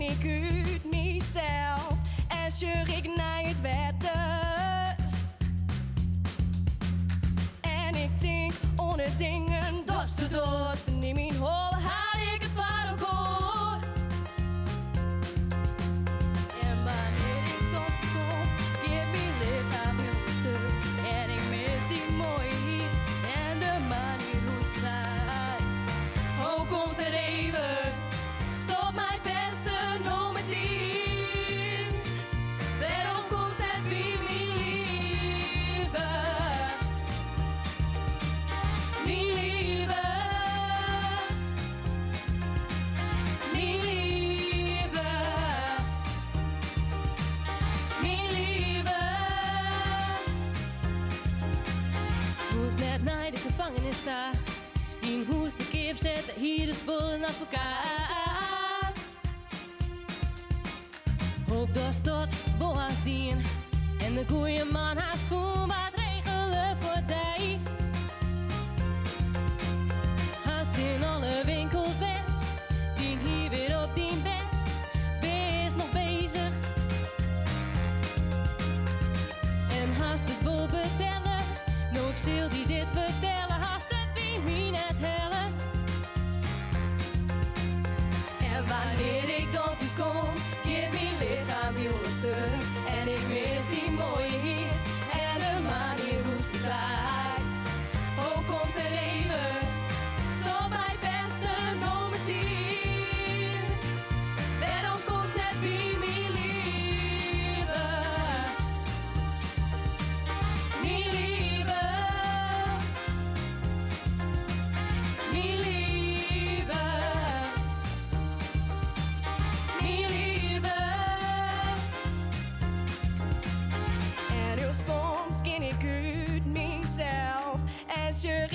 ik uit mezelf en scheur ik naar het wetten. En ik denk ohne dingen, dat ze dos. In mijn hol haal ik het van elkaar. En wanneer ik tot kom, geef mijn lichaam heel stuk. En ik mis die mooie hier en de manier hoe het draait. Hoe komt het even? Stop mijn beste nummer 10. Waarom komt het bij mijn lieve? Mijn lieve. Mijn lieve. Mijn lieve. Moest net naar de gevangenis staan. Die moest de kip zetten, hier is voor een advocaat. Hoop dat stot was dien. En de goeie man haast voor wat regelen voor die. Haast in alle winkels west. Die hier weer op die best. Wees nog bezig. En haast het wil betellen. Nou ik zal die dit vertellen. Haast het wie mij net hellen. En wanneer ik dan thuis kom, geeft mijn lichaam heel een stuk. En ik mis die mooie hier en de manier hoe ze klaast. Hoe komt het even? Stop bij beste nummer 10. Waarom komt net bij mijn lieve? Mijn lieve. Mijn lieve. Mijn lieve. En heel soms ken ik uit mezelf en scheur